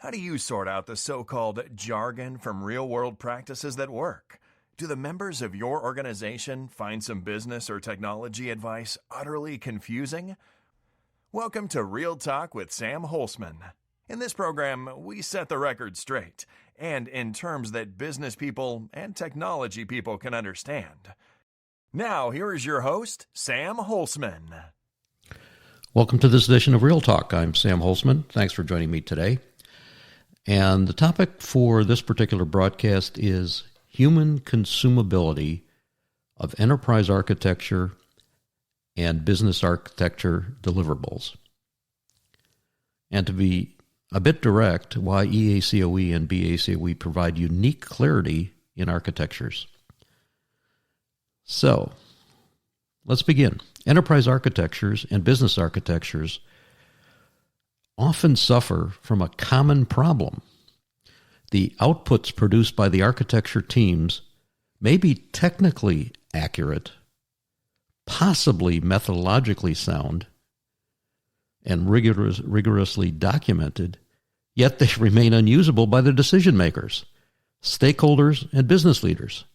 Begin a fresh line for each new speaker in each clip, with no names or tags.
How do you sort out the so-called jargon from real-world practices that work? Do the members of your organization find some business or technology advice utterly confusing? Welcome to Real Talk with Sam Holcman. In this program, we set the record straight, and in terms that business people and technology people can understand. Now, here is your host, Sam Holcman.
Welcome to this edition of Real Talk. I'm Sam Holcman. Thanks for joining me today. And the topic for this particular broadcast is human consumability of enterprise architecture and business architecture deliverables. And to be a bit direct, why EACOE and BACOE provide unique clarity in architectures. So, let's begin. Enterprise architectures and business architectures often suffer from a common problem. The outputs produced by the architecture teams may be technically accurate, possibly methodologically sound, and rigorously documented, yet they remain unusable by the decision makers, stakeholders, and business leaders.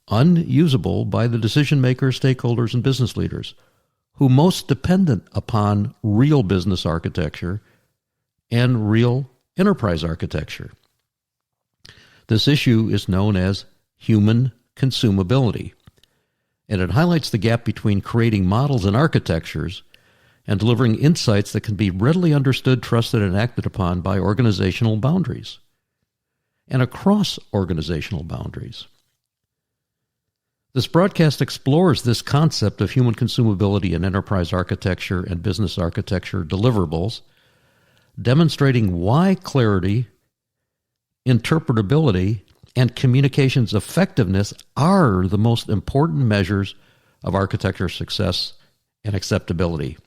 Unusable by the decision makers, stakeholders, and business leaders, who most dependent upon real business architecture and real enterprise architecture. This issue is known as human consumability, and it highlights the gap between creating models and architectures and delivering insights that can be readily understood, trusted, and acted upon by organizational boundaries and across organizational boundaries. This broadcast explores this concept of human consumability in enterprise architecture and business architecture deliverables, demonstrating why clarity, interpretability, and communications effectiveness are the most important measures of architecture success and acceptability.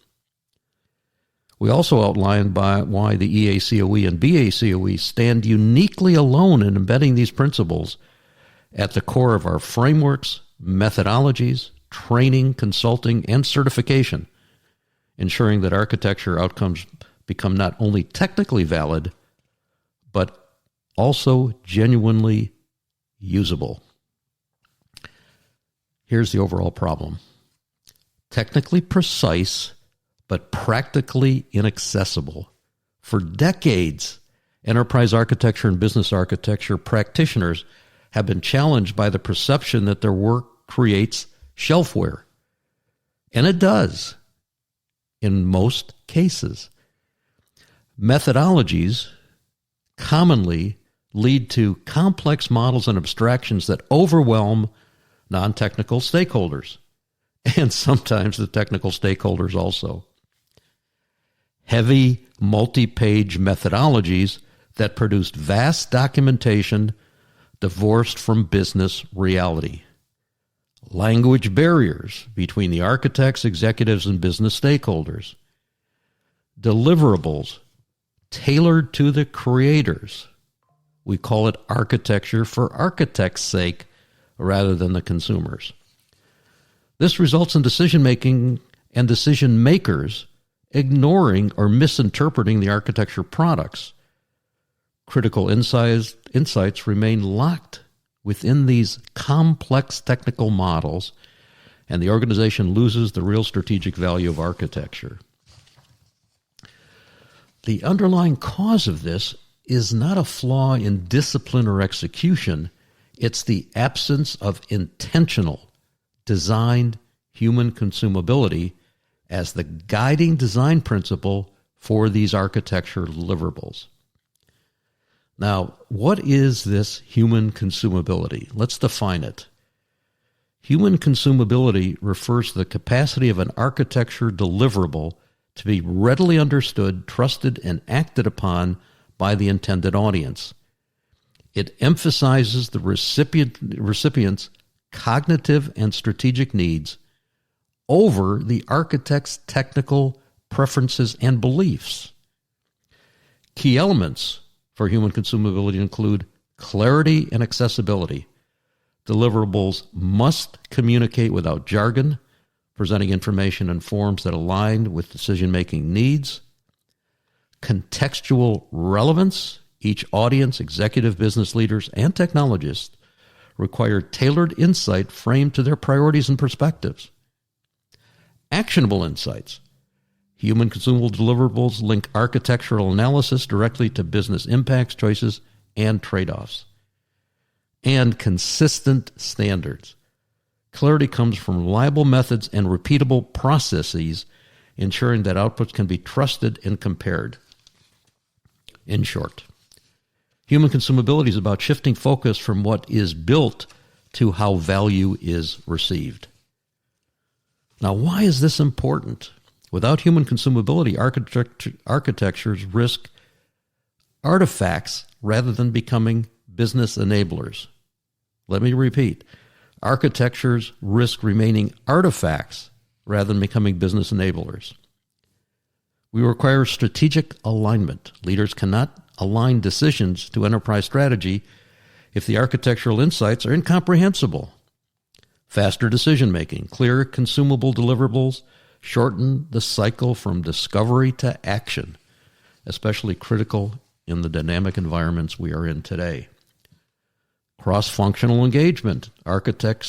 We also outline why the EACOE and BACOE stand uniquely alone in embedding these principles at the core of our frameworks, methodologies, training, consulting, and certification, ensuring that architecture outcomes become not only technically valid, but also genuinely usable. Here's the overall problem. Technically precise, but practically inaccessible. For decades, enterprise architecture and business architecture practitioners have been challenged by the perception that their work creates shelfware. And it does, in most cases. Methodologies commonly lead to complex models and abstractions that overwhelm non-technical stakeholders, and sometimes the technical stakeholders also. Heavy, multi-page methodologies that produce vast documentation divorced from business reality. Language barriers between the architects, executives, and business stakeholders. Deliverables tailored to the creators. We call it architecture for architect's sake rather than the consumers. This results in decision-making and decision-makers ignoring or misinterpreting the architecture products. Critical insights remain locked within these complex technical models, and the organization loses the real strategic value of architecture. The underlying cause of this is not a flaw in discipline or execution. It's the absence of intentional, designed human consumability as the guiding design principle for these architecture deliverables. Now, what is this human consumability? Let's define it. Human consumability refers to the capacity of an architecture deliverable to be readily understood, trusted, and acted upon by the intended audience. It emphasizes the recipient's cognitive and strategic needs over the architect's technical preferences and beliefs. Key elements for human consumability include clarity and accessibility. Deliverables must communicate without jargon, presenting information in forms that align with decision-making needs. contextual relevance. Each audience, executive business leaders, and technologists require tailored insight framed to their priorities and perspectives. Actionable insights. Human consumable deliverables link architectural analysis directly to business impacts, choices, and trade-offs. And consistent standards. Clarity comes from reliable methods and repeatable processes, ensuring that outputs can be trusted and compared. In short, human consumability is about shifting focus from what is built to how value is received. Now, why is this important? Without human consumability, architectures risk artifacts rather than becoming business enablers. Let me repeat. Architectures risk remaining artifacts rather than becoming business enablers. We require strategic alignment. Leaders cannot align decisions to enterprise strategy if the architectural insights are incomprehensible. Faster decision-making, clear consumable deliverables shorten the cycle from discovery to action, especially critical in the dynamic environments we are in today. Cross-functional engagement. Architectures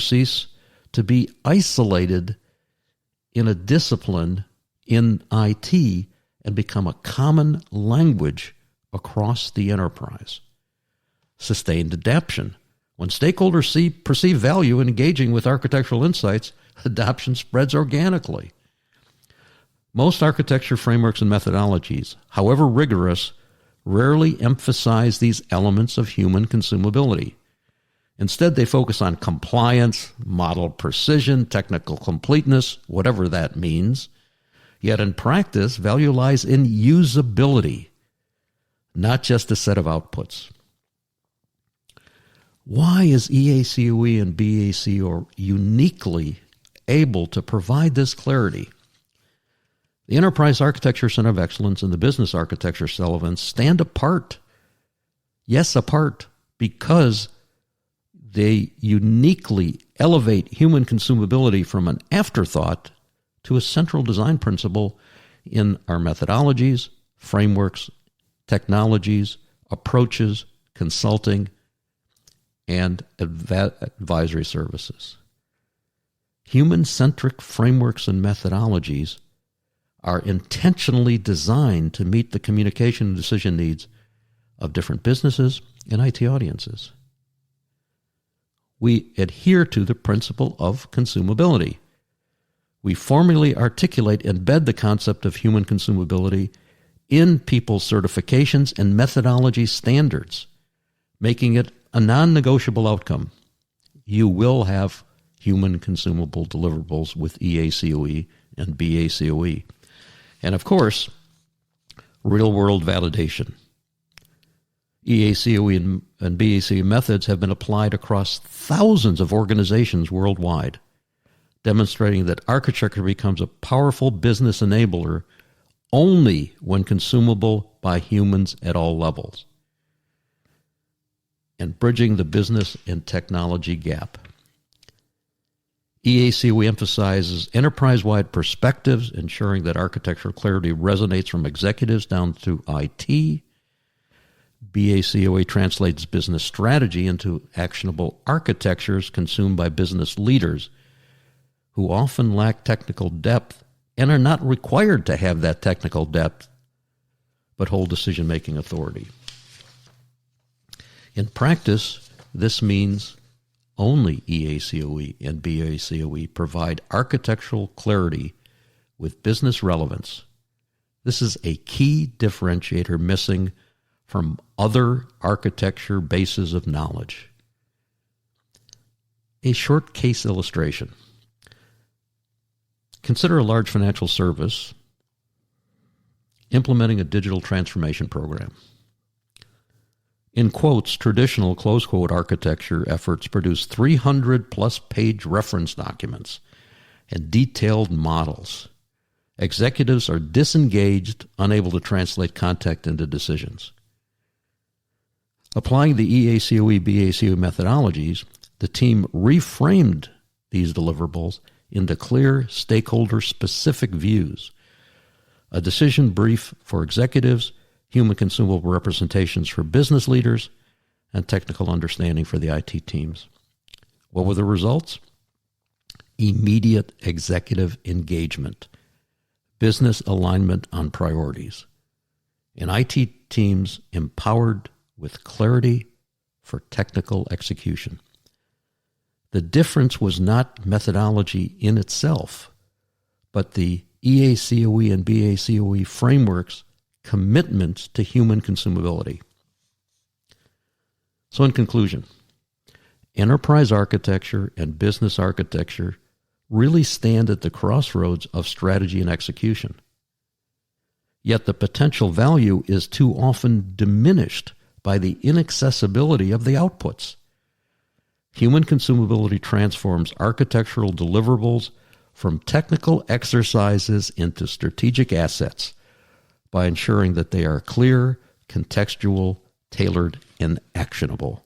cease to be isolated in a discipline in IT and become a common language across the enterprise. Sustained adaptation. When stakeholders perceive value in engaging with architectural insights, adoption spreads organically. Most architecture frameworks and methodologies, however rigorous, rarely emphasize these elements of human consumability. Instead, they focus on compliance, model precision, technical completeness, whatever that means. Yet in practice, value lies in usability, not just a set of outputs. Why is EACOE and BACOE uniquely able to provide this clarity? The Enterprise Architecture Center of Excellence and the Business Architecture Sullivan stand apart. Yes, apart, because they uniquely elevate human consumability from an afterthought to a central design principle in our methodologies, frameworks, technologies, approaches, consulting, and advisory services. Human-centric frameworks and methodologies are intentionally designed to meet the communication and decision needs of different businesses and IT audiences. We adhere to the principle of consumability. We formally articulate and embed the concept of human consumability in people's certifications and methodology standards, making it a non-negotiable outcome. You will have human consumable deliverables with EACOE and BACOE. And of course, real-world validation. EACOE and BACOE methods have been applied across thousands of organizations worldwide, demonstrating that architecture becomes a powerful business enabler only when consumable by humans at all levels, and bridging the business and technology gap. EACOE emphasizes enterprise-wide perspectives, ensuring that architectural clarity resonates from executives down to IT. BACOE translates business strategy into actionable architectures consumed by business leaders who often lack technical depth and are not required to have that technical depth, but hold decision-making authority. In practice, this means only EACOE and BACOE provide architectural clarity with business relevance. This is a key differentiator missing from other architecture bases of knowledge. A short case illustration. Consider a large financial service implementing a digital transformation program. In quotes, traditional close quote architecture efforts produce 300-plus page reference documents and detailed models. Executives are disengaged, unable to translate context into decisions. Applying the EACOE-BACOE methodologies, the team reframed these deliverables into clear, stakeholder-specific views. a decision brief for executives, human consumable representations for business leaders, and technical understanding for the IT teams. What were the results? Immediate executive engagement, business alignment on priorities, and IT teams empowered with clarity for technical execution. The difference was not methodology in itself, but the EACOE and BACOE frameworks' commitments to human consumability. So in conclusion, enterprise architecture and business architecture really stand at the crossroads of strategy and execution. Yet the potential value is too often diminished by the inaccessibility of the outputs. Human consumability transforms architectural deliverables from technical exercises into strategic assets by ensuring that they are clear, contextual, tailored, and actionable.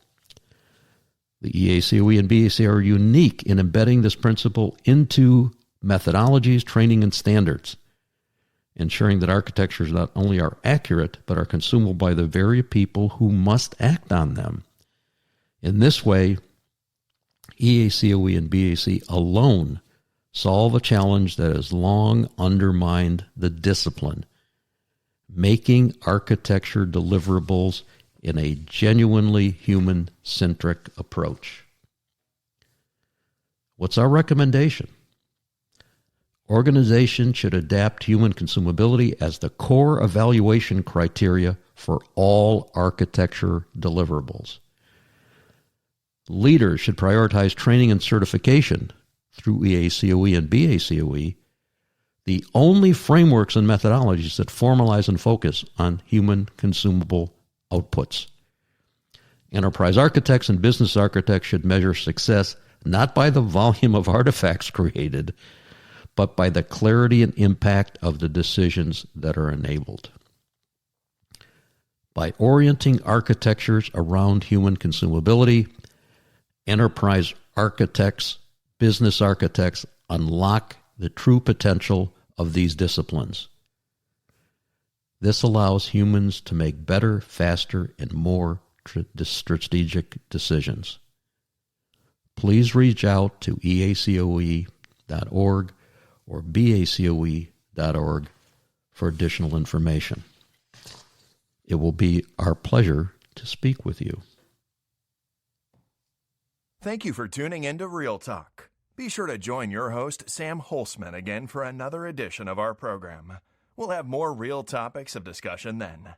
The EACOE and BACE are unique in embedding this principle into methodologies, training, and standards, ensuring that architectures not only are accurate, but are consumable by the very people who must act on them. In this way, EACOE and BACE alone solve a challenge that has long undermined the discipline, making architecture deliverables in a genuinely human-centric approach. What's our recommendation? Organizations should adapt human consumability as the core evaluation criteria for all architecture deliverables. Leaders should prioritize training and certification through EACOE and BACOE, the only frameworks and methodologies that formalize and focus on human consumable outputs. Enterprise architects and business architects should measure success not by the volume of artifacts created, but by the clarity and impact of the decisions that are enabled. By orienting architectures around human consumability, enterprise architects, business architects unlock the true potential of these disciplines. This allows humans to make better, faster, and more strategic decisions. Please reach out to EACOE.org or BACOE.org for additional information. It will be our pleasure to speak with you.
Thank you for tuning in to Real Talk. Be sure to join your host, Sam Holcman, again for another edition of our program. We'll have more real topics of discussion then.